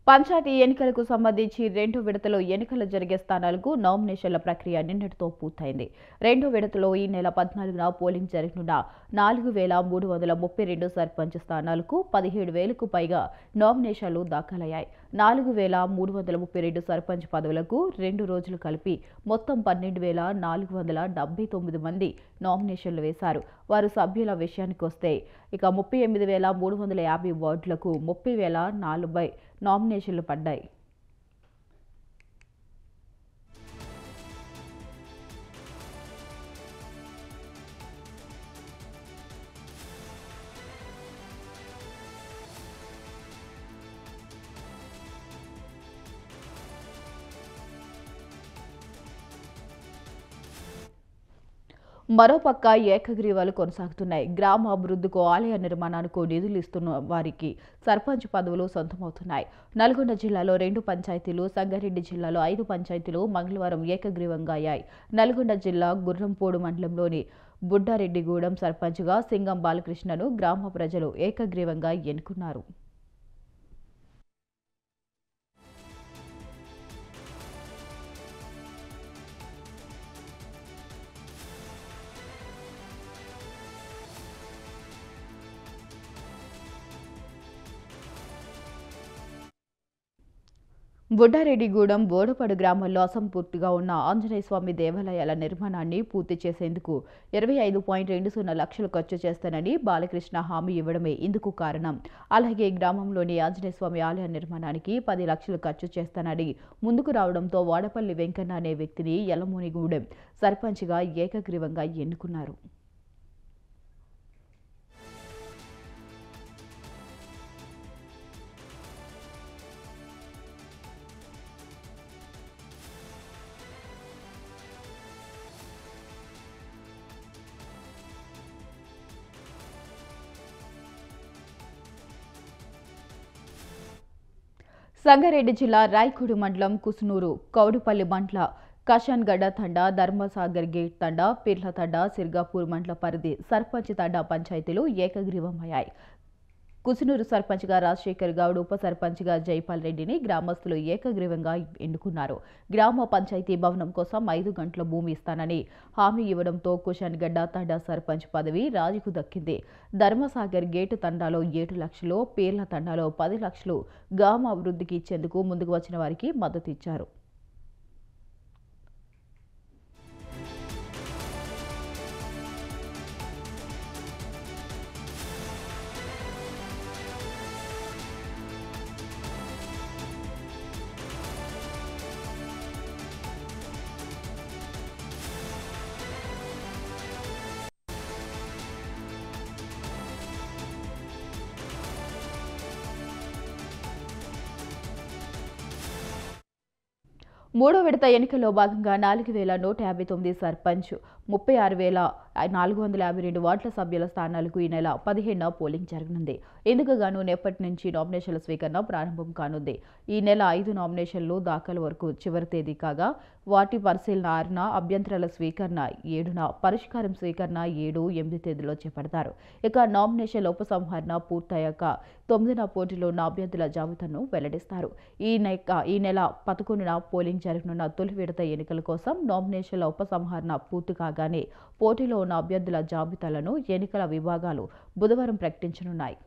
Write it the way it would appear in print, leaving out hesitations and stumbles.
పంచాయతీ ఎన్నికలకు సంబంధించి రెండో విడతలో ఎన్నికలు జరిగే స్థానాలకు నామినేషన్ల ప్రక్రియ నిన్నటితో పూర్తయింది. రెండో విడతలో ఈ నెల 14న పోలింగ్ జరగనున్న 4,332 సర్పంచ్ స్థానాలకు 17,000కు పైగా నామినేషన్లు దాఖలయ్యాయి. 4,332 సర్పంచ్ పదవులకు 2 రోజులు కలిపి మొత్తం 12,479 మంది నామినేషన్లు వేశారు. వారు సభ్యుల విషయానికొస్తే ఇక 38,350 వార్డులకు 30,040 నామినేషన్లు పడ్డాయి. మరోపక్క ఏకగ్రీవాలు కొనసాగుతున్నాయి. గ్రామ అభివృద్ధికో ఆలయ నిర్మాణానికో నిధులు ఇస్తున్న వారికి సర్పంచ్ పదవులు సొంతమవుతున్నాయి. నల్గొండ జిల్లాలో 2 పంచాయతీలు, సంగారెడ్డి జిల్లాలో 5 పంచాయతీలు మంగళవారం ఏకగ్రీవంగా అయ్యాయి. నల్గొండ జిల్లా గుర్రంపోడు మండలంలోని బుడ్డారెడ్డిగూడెం సర్పంచ్గా సింగం బాలకృష్ణను గ్రామ ప్రజలు ఏకగ్రీవంగా ఎన్నుకున్నారు. బుడ్డారెడ్డిగూడెం, బోడపాడు గ్రామాల్లో అసంపూర్తిగా ఉన్న ఆంజనేయస్వామి దేవాలయాల నిర్మాణాన్ని పూర్తి చేసేందుకు 25.20 లక్షలు ఖర్చు చేస్తానని బాలకృష్ణ హామీ ఇవ్వడమే ఇందుకు కారణం. అలాగే గ్రామంలోని ఆంజనేయస్వామి ఆలయ నిర్మాణానికి 10 లక్షలు ఖర్చు చేస్తానని ముందుకు రావడంతో వాడపల్లి వెంకన్న అనే వ్యక్తిని యలమూనిగూడెం సర్పంచ్గా ఏకగ్రీవంగా ఎన్నుకున్నారు. సంగారెడ్డి జిల్లా రాయకోడు మండలం కుసునూరు, కౌడుపల్లి మండల కషన్గడ్డ తండా, ధర్మసాగర్ గేట్ తండా, పీర్ల తండా, సిర్గాపూర్ మండల పరిధి సర్పంచ్ తండా పంచాయతీలు ఏకగ్రీవమయ్యాయి. కుసునూరు సర్పంచ్గా రాజశేఖర్ గౌడ్, ఉప సర్పంచ్గా జైపాల్ రెడ్డిని గ్రామస్తులు ఏకగ్రీవంగా ఎన్నుకున్నారు. గ్రామ పంచాయతీ భవనం కోసం 5 గంటల భూమి ఇస్తానని హామీ ఇవ్వడంతో కుషన్గడ్డ తండా సర్పంచ్ పదవి రాజుకు దక్కింది. ధర్మసాగర్ గేటు తండాలో 7 లక్షలు, పీర్ల తండాలో 10 లక్షలు గ్రామ అభివృద్ధికి ఇచ్చేందుకు ముందుకు వచ్చిన వారికి మద్దతు ఇచ్చారు. మూడో విడత ఎన్నికల్లో భాగంగా 4,159 సర్పంచ్, 36,452 వార్డుల సభ్యుల స్థానాలకు ఈ నెల 15న పోలింగ్ జరగనుంది. ఇందుకు గాను నేపటి నుంచి నామినేషన్ల స్వీకరణ ప్రారంభం కానుంది. ఈ నెల 5 నామినేషన్లు దాఖలు వరకు చివరి తేదీ కాగా వాటి పరిశీలన 6న, అభ్యంతరాల స్వీకరణ 7న, పరిష్కారం స్వీకరణ 7, 8 తేదీలో చేపడతారు. ఇక నామినేషన్ల ఉపసంహరణ పూర్తయ్యాక 9న పోటీలో ఉన్న అభ్యర్థుల జాబితాను వెల్లడిస్తారు. ఈ నెల 11న పోలింగ్ జరగనున్న తొలి విడత ఎన్నికల కోసం నామినేషన్ల ఉపసంహరణ పూర్తి కాగానే పోటీలో ఉన్న అభ్యర్థుల జాబితాలను ఎన్నికల విభాగాలు బుధవారం ప్రకటించనున్నాయి.